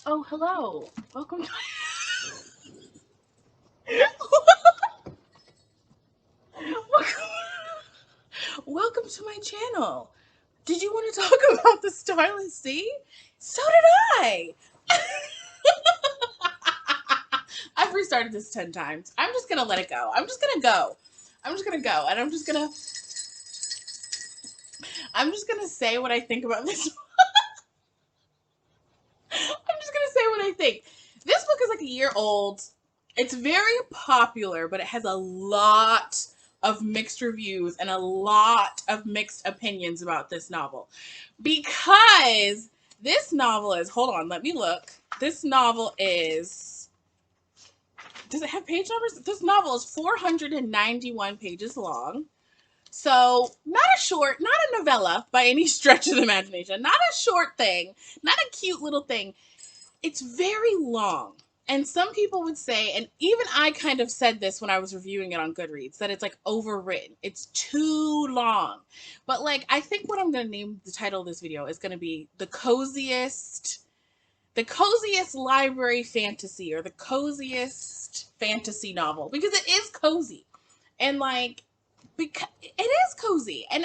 Oh, hello. Welcome to Welcome to my channel. Did you want to talk about the Starless Sea? So did I. I've restarted this 10 times. I'm just gonna let it go. I'm just gonna go. And I'm just gonna say what I think about this. I'm just gonna say what I think. This book is like a year old. It's very popular, but it has a lot of mixed reviews and a lot of mixed opinions about this novel. Because this novel is, hold on, let me look. This novel is, does it have page numbers? This novel is 491 pages long. So, not a novella by any stretch of the imagination. Not a short thing, not a cute little thing. It's very long. And some people would say, and even I kind of said this when I was reviewing it on Goodreads, that it's like overwritten. It's too long. But like, I think what I'm going to name the title of this video is going to be the coziest library fantasy, or the coziest fantasy novel, because it is cozy. And like, because it is cozy. And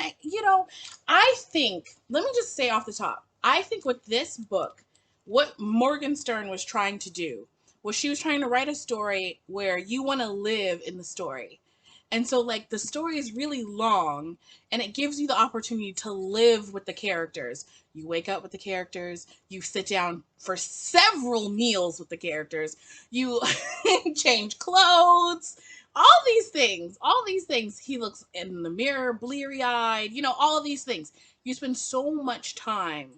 I think, let me just say off the top, I think with this book, what Morgenstern was trying to do was she was trying to write a story where you want to live in the story. And so like the story is really long and it gives you the opportunity to live with the characters. You wake up with the characters, you sit down for several meals with the characters, you change clothes, all these things. He looks in the mirror, bleary-eyed, all these things. You spend so much time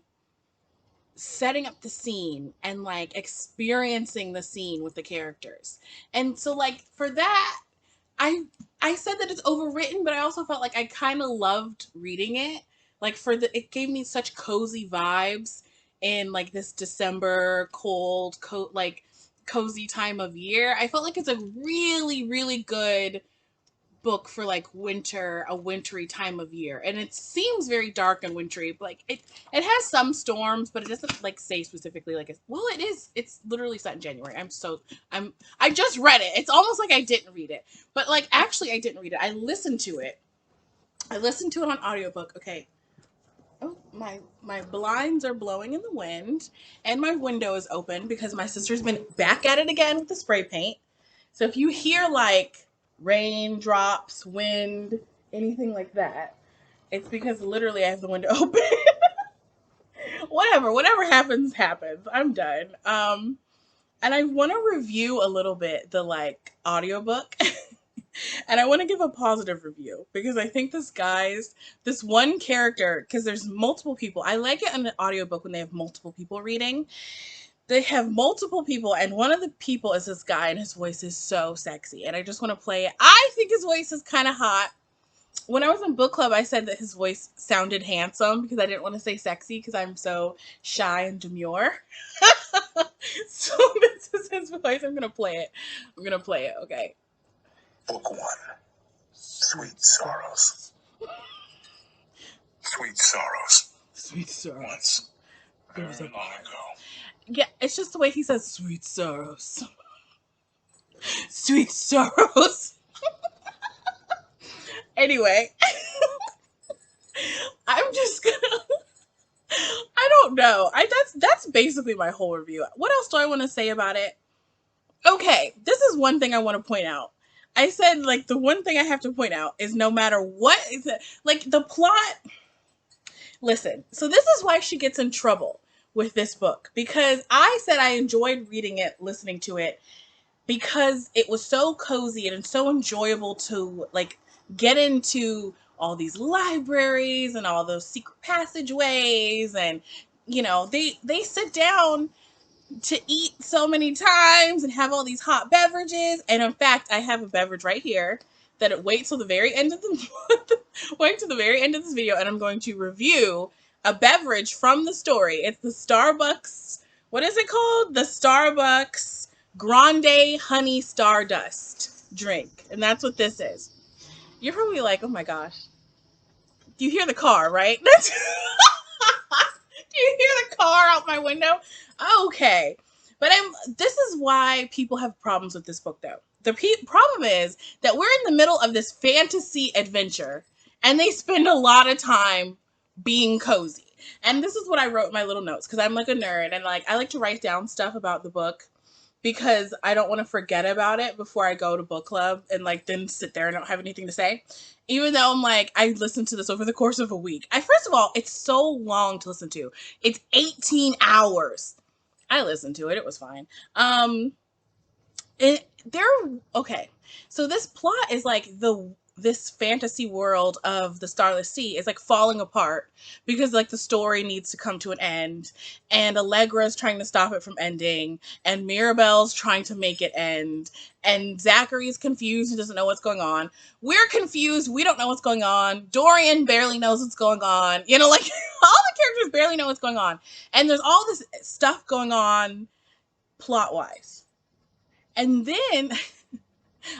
setting up the scene and like experiencing the scene with the characters. And so like for that, I said that it's overwritten, but I also felt like I kind of loved reading it. Like it gave me such cozy vibes in like this December cold, like cozy time of year. I felt like it's a really, really good book for like a wintry time of year. And it seems very dark and wintry, but like it has some storms, but it doesn't like say specifically like it's literally set in January. I just read it. It's almost like I didn't read it. But like actually I didn't read it. I listened to it. I listened to it on audiobook. Okay. Oh, my blinds are blowing in the wind and my window is open because my sister's been back at it again with the spray paint. So if you hear like rain, drops, wind, anything like that, it's because literally I have the window open. Whatever happens, happens. I'm done. And I want to review a little bit the like audiobook. And I want to give a positive review because I think this one character, because there's multiple people. I like it in an audiobook when they have multiple people reading. They have multiple people, and one of the people is this guy, and his voice is so sexy. And I just want to play it. I think his voice is kind of hot. When I was in book club, I said that his voice sounded handsome because I didn't want to say sexy because I'm so shy and demure. So this is his voice. I'm going to play it. Okay. Book 1. Sweet Sorrows. Sweet Sorrows. Sweet sorrows. Once, very long ago. Yeah, it's just the way he says sweet sorrows. Sweet sorrows. Anyway, I'm just gonna. I don't know. That's basically my whole review. What else do I want to say about it? Okay, this is one thing I want to point out. I said like the one thing I have to point out is no matter what is it, like the plot. Listen, so this is why she gets in trouble with this book, because I said I enjoyed reading it, listening to it, because it was so cozy and so enjoyable to like get into all these libraries and all those secret passageways, and they sit down to eat so many times and have all these hot beverages. And in fact, I have a beverage right here that it waits till the very end of wait to the very end of this video, and I'm going to review a beverage from the story. It's the Starbucks, what is it called? The Starbucks Grande Honey Stardust drink. And that's what this is. You're probably like, oh my gosh. Do you hear the car, right? Do you hear the car out my window? Okay. But this is why people have problems with this book, though. The problem is that we're in the middle of this fantasy adventure, and they spend a lot of time being cozy. And this is what I wrote in my little notes, because I'm like a nerd, and like I like to write down stuff about the book because I don't want to forget about it before I go to book club and like then sit there and don't have anything to say. Even though I'm like, I listened to this over the course of a week. First of all, it's so long to listen to. It's 18 hours. I listened to it. It was fine. Okay. So this plot is like this fantasy world of the Starless Sea is like falling apart because like the story needs to come to an end, and Allegra's trying to stop it from ending, and Mirabelle's trying to make it end, and Zachary's confused and doesn't know what's going on. We're confused. We don't know what's going on. Dorian barely knows what's going on. You know, like all the characters barely know what's going on. And there's all this stuff going on plot-wise. And then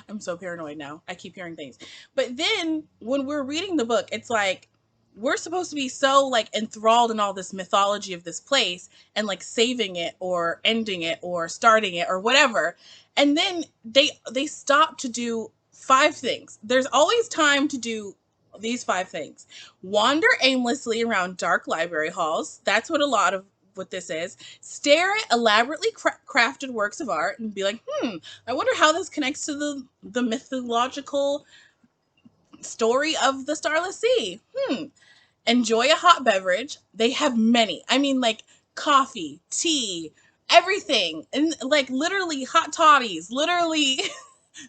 I'm so paranoid now. I keep hearing things. But then when we're reading the book, it's like we're supposed to be so like enthralled in all this mythology of this place and like saving it or ending it or starting it or whatever. And then they stop to do 5 things. There's always time to do these 5 things. Wander aimlessly around dark library halls. That's what a lot of what this is. Stare at elaborately crafted works of art and be like, I wonder how this connects to the mythological story of the Starless Sea. Enjoy a hot beverage. They have many. I mean, like coffee, tea, everything. And like literally hot toddies, literally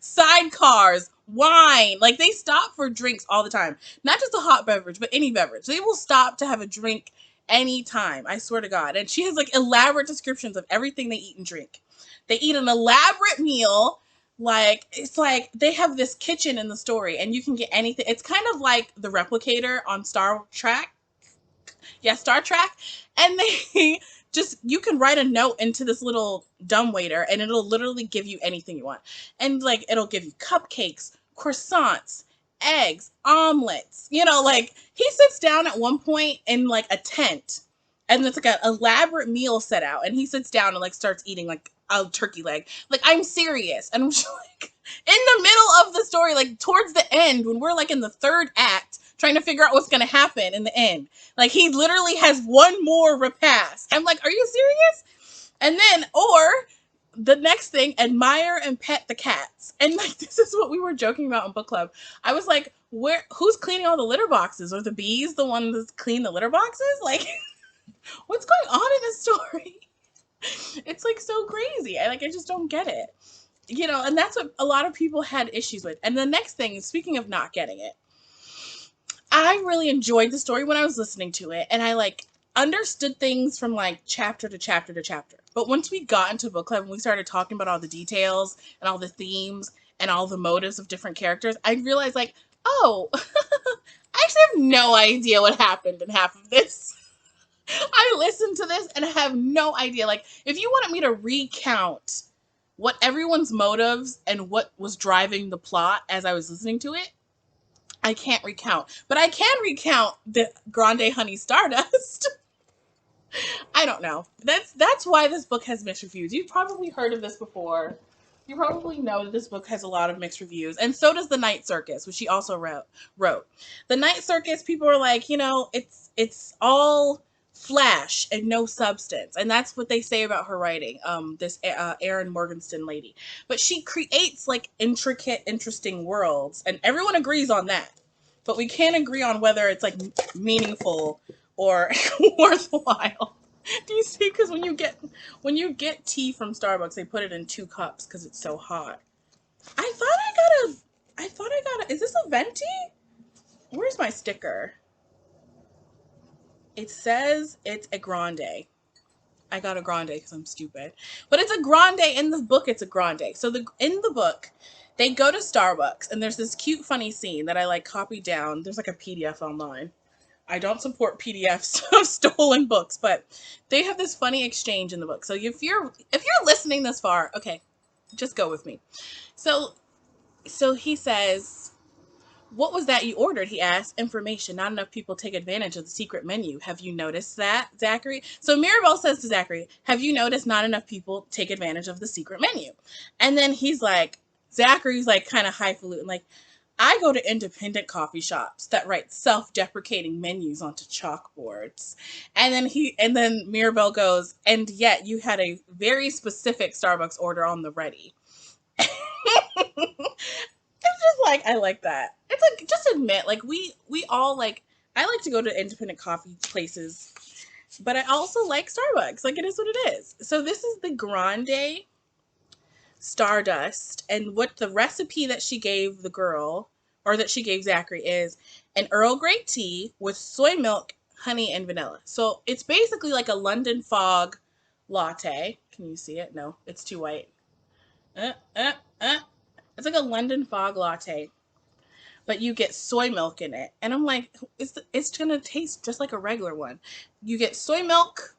sidecars, wine. Like they stop for drinks all the time. Not just a hot beverage, but any beverage. They will stop to have a drink anytime. I swear to God. And she has like elaborate descriptions of everything they eat and drink. They eat an elaborate meal. Like it's like they have this kitchen in the story, and you can get anything. It's kind of like the Replicator on Star Trek. Yeah, Star Trek. And they just, you can write a note into this little dumbwaiter and it'll literally give you anything you want. And like it'll give you cupcakes, croissants, eggs, omelets. You know, like he sits down at one point in like a tent, and it's like an elaborate meal set out, and he sits down and like starts eating like a turkey leg. Like I'm serious. And I'm just like in the middle of the story, like towards the end, when we're like in the 3rd act trying to figure out what's going to happen in the end. Like he literally has one more repast. I'm like, are you serious? And then, or the next thing, admire and pet the cats. And like, this is what we were joking about in book club. I was like, who's cleaning all the litter boxes? Are the bees the ones that clean the litter boxes? Like, what's going on in this story? It's like so crazy. I just don't get it. You know, and that's what a lot of people had issues with. And the next thing, speaking of not getting it, I really enjoyed the story when I was listening to it, and I like understood things from like chapter to chapter to chapter. But once we got into book club and we started talking about all the details and all the themes and all the motives of different characters, I realized like, oh, I actually have no idea what happened in half of this. I listened to this and I have no idea. Like, if you wanted me to recount what everyone's motives and what was driving the plot as I was listening to it, I can't recount. But I can recount the Grande Honey Stardust. I don't know. That's why this book has mixed reviews. You've probably heard of this before. You probably know that this book has a lot of mixed reviews. And so does The Night Circus, which she also wrote. The Night Circus, people are like, you know, it's all flash and no substance. And that's what they say about her writing, this Erin Morgenstern lady. But she creates like intricate, interesting worlds. And everyone agrees on that. But we can't agree on whether it's like meaningful or worthwhile. Do you see? Because when you get tea from Starbucks, they put it in 2 cups because it's so hot. I thought I got a. Is this a venti? Where's my sticker? It says it's a grande. I got a grande because I'm stupid. But it's a grande in the book. It's a grande. So in the book, they go to Starbucks and there's this cute, funny scene that I like copied down. There's like a PDF online. I don't support PDFs of stolen books, but they have this funny exchange in the book. So if you're listening this far, okay, just go with me. So he says, What was that you ordered? He asked. Information. Not enough people take advantage of the secret menu. Have you noticed that, Zachary? So Mirabelle says to Zachary, have you noticed not enough people take advantage of the secret menu? And then he's like, Zachary's like kind of highfalutin, like, I go to independent coffee shops that write self-deprecating menus onto chalkboards. And then Mirabelle goes, and yet you had a very specific Starbucks order on the ready. It's just like, I like that. It's like, just admit, like, we all like, I like to go to independent coffee places, but I also like Starbucks. Like, it is what it is. So this is the Grande Stardust, and what the recipe that she gave the girl, or that she gave Zachary, is an Earl Grey tea with soy milk, honey, and vanilla. So it's basically like a London Fog latte. Can you see it? No, it's too white. It's like a London Fog latte, but you get soy milk in it. And I'm like, it's going to taste just like a regular one. You get soy milk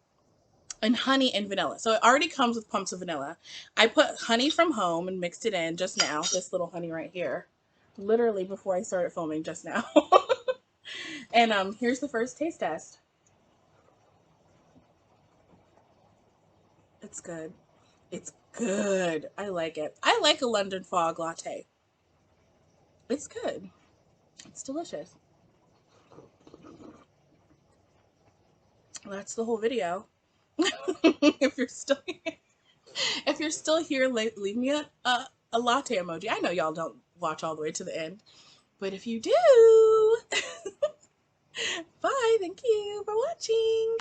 and honey and vanilla. So it already comes with pumps of vanilla. I put honey from home and mixed it in just now. This little honey right here. Literally before I started filming just now. And here's the first taste test. It's good. It's good. I like it. I like a London Fog latte. It's good. It's delicious. That's the whole video. if you're still here, if you're still here, leave me a latte emoji. I know y'all don't watch all the way to the end, but if you do, bye. Thank you for watching.